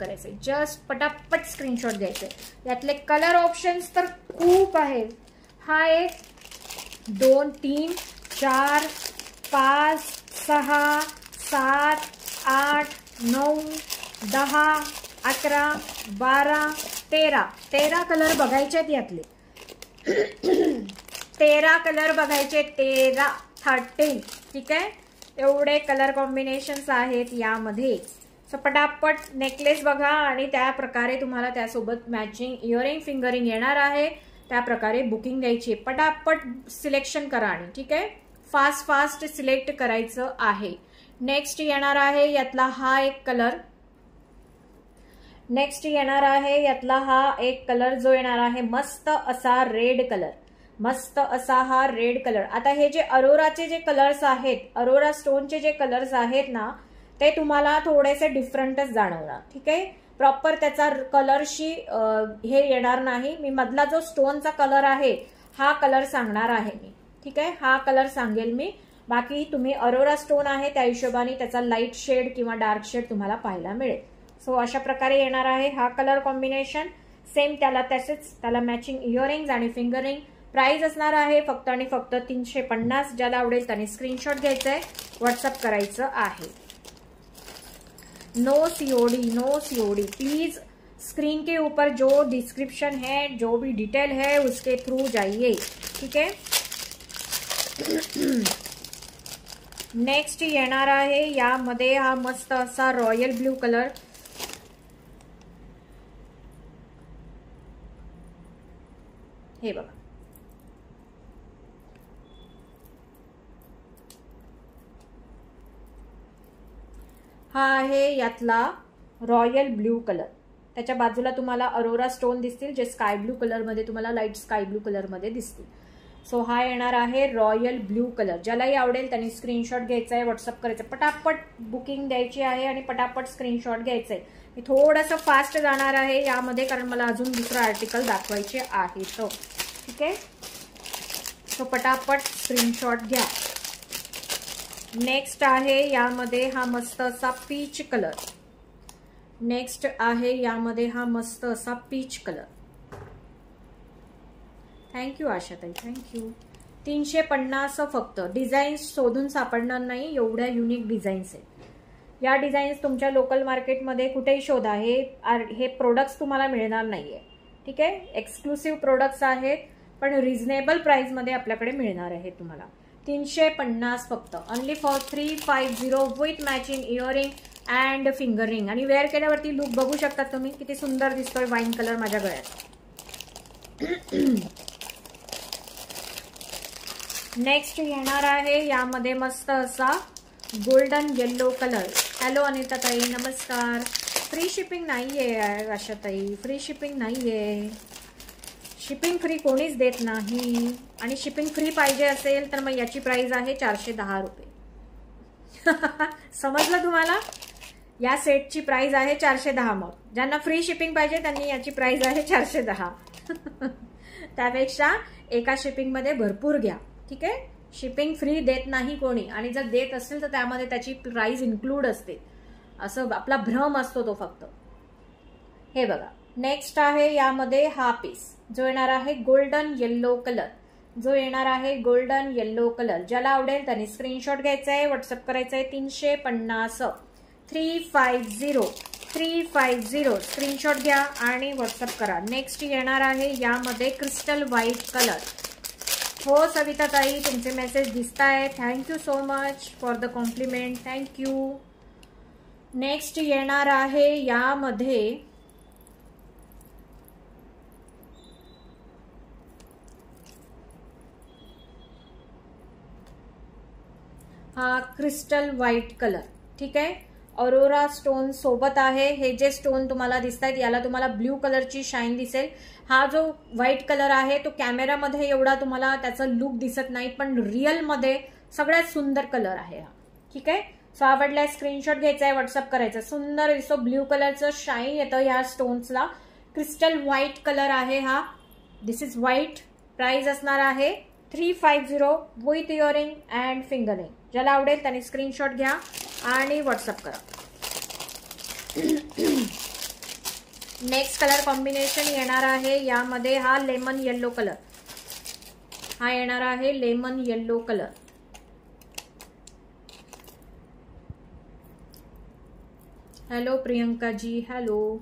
करायचंय, जस्ट पटापट स्क्रीनशॉट घ्यायचे। यातले कलर ऑप्शन्स तर खूप आहेत। हा 1 2 3 4 5 6 7 8 9 10 11 12 13 कलर बघायचे आहेत यातले। 13 कलर बघायचे, 13 ठीक आहे। एवढे कलर कॉम्बिनेशन्स आहेत यामध्ये। सो पटापट नेकलेस बघा आणि त्या प्रकारे तुम्हाला त्यासोबत मॅचिंग इयरिंग फिंगरिंग येणार आहे, त्या प्रकारे बुकिंग द्यायची। पटापट सिलेक्शन करा आणि ठीक आहे, फास्ट सिलेक्ट करायचं आहे। नेक्स्ट येणार आहे यातला हा एक कलर, नेक्स्ट येणार आहे यातला हा एक कलर जो येणार आहे मस्त असा रेड कलर, मस्त असा हा रेड कलर। आता हे जे अरोराचे जे कलर्स आहेत, अरोरा स्टोनचे जे कलर्स आहेत ना, ते तुम्हाला थोडेसे डिफरंटच जाणवणार, ठीक आहे। प्रॉपर त्याचा कलरशी हे येणार नाही। मी मधला जो स्टोनचा कलर आहे हा कलर सांगणार आहे मी, ठीक आहे, हा कलर सांगेल मी। बाकी तुम्ही अरोरा स्टोन आहे त्या हिशोबाने त्याचा लाईट शेड किंवा डार्क शेड तुम्हाला पाहायला मिळेल। सो अशा प्रकारे येणार आहे हा कलर कॉम्बिनेशन। सेम त्याला तसेच त्याला मॅचिंग इयरिंग्स आणि फिंगरिंग। प्राइस असणार आहे फक्त आणि फक्त 350। ज्याला आवडेल त्याने स्क्रीनशॉट घ्यायचा आहे, व्हॉट्सअप करायचं आहे। No COD. प्लीज स्क्रीन के ऊपर जो डिस्क्रिप्शन है, जो भी डिटेल है उसके थ्रू जाइए, ठीक है। नेक्स्ट येणार आहे यामध्ये हा मस्त असा रॉयल ब्ल्यू कलर। हे बघा, हा आहे यातला रॉयल ब्ल्यू कलर। त्याच्या बाजूला तुम्हाला अरोरा स्टोन दिसतील जे स्काय ब्लू कलर मध्ये, तुम्हाला लाईट स्काय ब्लू कलर मध्ये दिसतील। सो हा येणार आहे रॉयल ब्ल्यू कलर। ज्यालाही आवडेल त्यांनी स्क्रीनशॉट घ्यायचा आहे, व्हॉट्सअप करायचं, पटापट बुकिंग द्यायची आहे आणि पटापट स्क्रीनशॉट घ्यायचंय। मी थोडंसं फास्ट जाणार आहे यामध्ये कारण मला अजून दुसरं आर्टिकल दाखवायचे आहे, तो ठीक आहे। सो पटापट स्क्रीनशॉट घ्या। नेक्स्ट आहे यामध्ये हा मस्त असा पीच कलर, नेक्स्ट आहे यामध्ये हा मस्त असा पीच कलर। थँक्यू आशाताई, थँक्यू। 350 फक्त। डिझाईन्स शोधून सापडणार नाही, एवढ्या युनिक डिझाईन्स आहेत। या डिझाईन्स तुमच्या लोकल मार्केटमध्ये कुठेही शोधा, हे प्रोडक्ट्स तुम्हाला मिळणार नाहीये, ठीक आहे। एक्सक्लुसिव्ह प्रोडक्ट्स आहेत पण रिझनेबल प्राइस मध्ये आपल्याकडे मिळणार आहे तुम्हाला। 350 फक्त, only for 350 with matching earring and fingering. आणि वेअर केल्यावरती लुक बघू शकता तुम्ही किती सुंदर दिसतोय वाईन कलर माझ्या गळ्यात। नेक्स्ट येणार आहे यामध्ये मस्त असा golden yellow colour. Hello Anita ताई, नमस्कार। फ्री शिपिंग नाहीये आशाताई, फ्री शिपिंग नाहीये, शिपिंग फ्री कोणीच देत नाही। आणि शिपिंग फ्री पाहिजे असेल तर मग याची प्राइस आहे 410 रुपये। समजलं तुम्हाला? या सेटची प्राइस आहे 410। मग ज्यांना फ्री शिपिंग पाहिजे त्यांनी याची प्राइस आहे 410। त्यापेक्षा एका शिपिंग मध्ये भरपूर घ्या, ठीक आहे। शिपिंग फ्री देत नाही कोणी, आणि जर देत असेल तर त्यामध्ये त्याची प्राइस इन्क्लूड असते, असं आपला भ्रम असतो तो फक्त। हे बघा, नेक्स्ट आहे यामध्ये हा पीस जो येणार आहे गोल्डन येलो कलर, जो येणार आहे गोल्डन येलो कलर। ज्याला आवडेल त्याने स्क्रीनशॉट घ्यायचा आहे, व्हॉट्सअप करायचा आहे। 350 350 स्क्रीनशॉट घ्या आणि व्हॉट्सअप करा। नेक्स्ट येणार आहे यामध्ये क्रिस्टल व्हाईट कलर। हो सविता ताई, तुमचे मेसेज दिसत आहे, thank you so much for the compliment, thank you. Next येणार आहे यामध्ये हा क्रिस्टल व्हाईट कलर, ठीक आहे। अरोरा स्टोन सोबत आहे। हे जे स्टोन तुम्हाला दिसतात याला तुम्हाला ब्ल्यू कलरची शाईन दिसेल। हा जो व्हाईट कलर आहे तो कॅमेरामध्ये एवढा तुम्हाला त्याचा लुक दिसत नाही, पण रिअल मध्ये सगळ्यात सुंदर कलर आहे हा, ठीक आहे। सो आवडल्यास स्क्रीनशॉट घ्यायचा आहे, व्हॉट्सअप करायचा। सुंदर दिसतो, ब्ल्यू कलरचं शाईन येतं या स्टोन्सला। क्रिस्टल व्हाईट कलर आहे हा, दिस इज व्हाईट। प्राइस असणार आहे 350 विथ इयरिंग अँड फिंगरिंग। ज्याला आवडेल त्याने स्क्रीनशॉट घ्या आणि व्हॉट्सअप करा। नेक्स्ट कलर कॉम्बिनेशन येणार आहे यामध्ये हा लेमन येलो कलर, हा येणार आहे lemon yellow colour. Hello Priyanka ji, hello,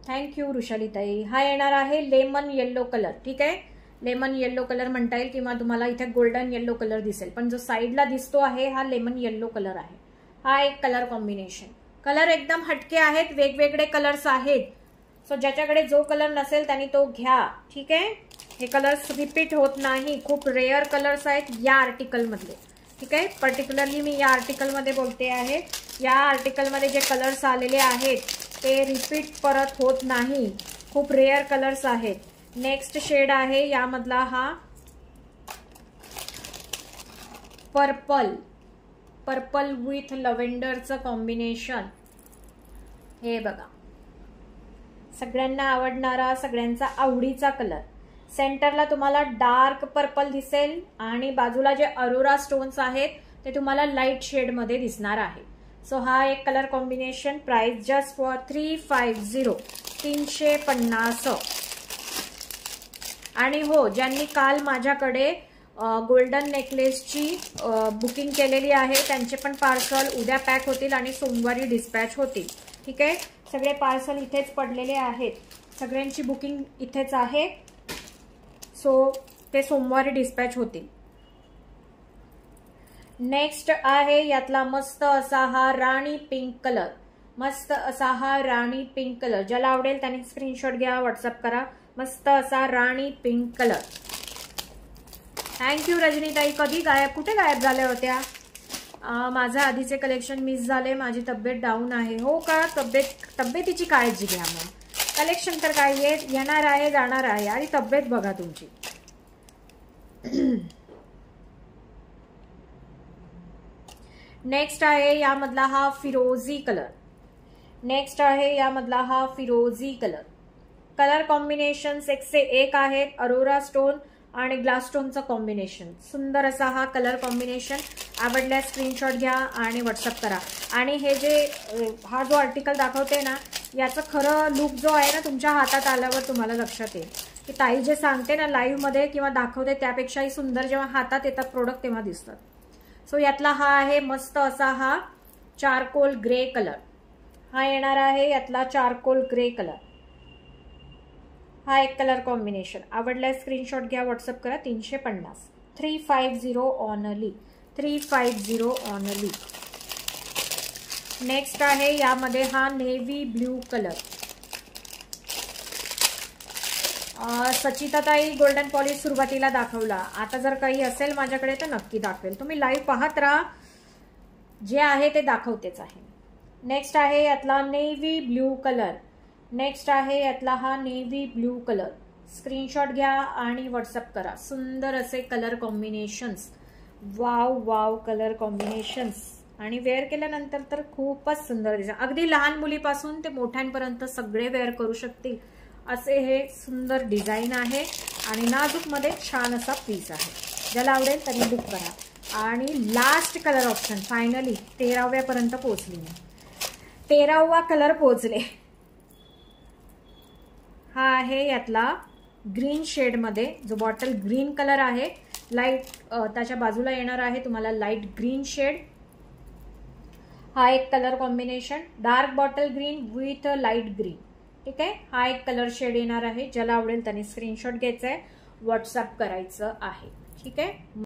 thank you वृषालीताई. हा येणार आहे लेमन येलो कलर. ठीक आहे, लेमन येलो कलर म्हणता येईल किंवा तुम्हाला इथे गोल्डन येलो कलर दिसेल, पण जो साईडला दिसतो आहे हा लेमन येलो कलर आहे. हा एक कलर कॉम्बिनेशन. कलर एकदम हटके आहेत, वेगवेगळे कलर्स आहेत. सो ज्याच्याकडे जो कलर नसेल त्यांनी तो घ्या. ठीक आहे, हे कलर्स रिपीट होत नाही, खूप रेअर कलर्स आहेत या आर्टिकल मधले. ठीक आहे, पर्टिक्युलरली मी या आर्टिकल मध्ये बोलते आहे. या आर्टिकल मध्ये जे कलर्स आलेले आहेत ते रिपीट परत होत नाही, खूप रेअर कलर्स आहेत. नेक्स्ट शेड आहे यामधला हा पर्पल, पर्पल विथ लव्हेंडरचं कॉम्बिनेशन. हे बघा, सगळ्यांना आवडणारा, सगळ्यांचा आवडीचा कलर. सेंटरला तुम्हाला डार्क पर्पल दिसेल आणि बाजूला जे अरोरा स्टोन्स आहेत ते तुम्हाला लाईट शेड मध्ये दिसणार आहे. सो हा एक colour combination. Price just for 350, 350. आणि हो, ज्यांनी काल माझ्याकडे गोल्डन नेकलेसची बुकिंग केलेली आहे त्यांचे पण पार्सल उद्या पॅक होतील आणि सोमवारी डिस्पॅच होतील. ठीक आहे, सगळे पार्सल इथेच पडलेले आहेत, सगळ्यांची बुकिंग इथेच आहे. सो ते सोमवारी डिस्पॅच होतील. नेक्स्ट आहे यातला मस्त असा हा राणी पिंक कलर, मस्त असा हा राणी पिंक कलर. ज्याला आवडेल त्यांनी स्क्रीनशॉट घ्या, व्हॉट्सअप करा. मस्त असा राणी पिंक कलर. थँक्यू रजनीताई. कधी गायब, कुठे गायब झाल्या होत्या? माझं आधीचे कलेक्शन मिस झाले, माझी तब्येत डाऊन आहे. हो का, तब्येतीची काळजी घ्या. मग कलेक्शन तर काय येणार आहे जाणार आहे, आणि तब्येत बघा तुमची. नेक्स्ट आहे यामधला हा फिरोजी कलर. नेक्स्ट आहे यामधला हा फिरोजी कलर. कलर कॉम्बिनेशन्स 1 से 1 आहेत. अरोरा स्टोन आणि ग्लास स्टोनचं कॉम्बिनेशन. सुंदर असा हा कलर कॉम्बिनेशन. आवडल्यास स्क्रीनशॉट घ्या आणि व्हॉट्सअप करा. आणि हे जे हा जो आर्टिकल दाखवते ना, याचं खरं लुक जो आहे ना तुमच्या हातात आल्यावर तुम्हाला लक्षात येईल की ताई जे सांगते ना लाईव्ह मध्ये किंवा दाखवते त्यापेक्षाही सुंदर जेव्हा हातात येतात प्रोडक्ट तेव्हा दिसतात. सो यातला हा आहे मस्त असा हा चारकोल ग्रे कलर. हा येणार आहे यातला चारकोल ग्रे कलर. हा एक कलर कॉम्बिनेशन. आवडल्यास स्क्रीनशॉट घ्या, व्हॉट्सअप करा. 350, 350 ऑनली, 350 ऑनली. नेक्स्ट आहे यामध्ये हा नेव्ही ब्ल्यू कलर. सचिताताई गोल्डन पॉलिश सुरुवातीला दाखवला, आता जर काही असेल माझ्याकडे तर नक्की दाखवेल. तुम्ही लाईव्ह पाहत राहा, जे आहे ते दाखवतेच आहे. नेक्स्ट आहे यातला नेव्ही ब्ल्यू कलर. नेक्स्ट आहे यातला हा नेव्ही ब्ल्यू कलर. स्क्रीनशॉट घ्या आणि व्हॉट्सअप करा. सुंदर असे colour combinations. Wow wow colour combinations. आणि वेअर केल्यानंतर तर खूपच सुंदर दिसतात. अगदी लहान मुलीपासून ते मोठ्यांपर्यंत सगळे वेअर करू शकतील असे हे सुंदर डिझाईन आहे. आणि नाजूकमध्ये छान असा पीस आहे. ज्याला आवडेल त्यांनी बुक करा. आणि लास्ट कलर ऑप्शन फायनली 13व्या पर्यंत पोहोचली मी. 13वा कलर पोहोचले. हा आहे यातला ग्रीन शेड मध्ये, जो बॉटल ग्रीन कलर आहे. लाईट त्याच्या बाजूला येणार आहे तुम्हाला लाईट ग्रीन शेड. हा एक colour combination. Dark bottle green with light green. ठीक आहे, हा एक कलर शेड येणार आहे. ज्याला आवडेल त्याने स्क्रीनशॉट घ्यायचा आहे, व्हॉट्सअप करायचं आहे. ठीक आहे.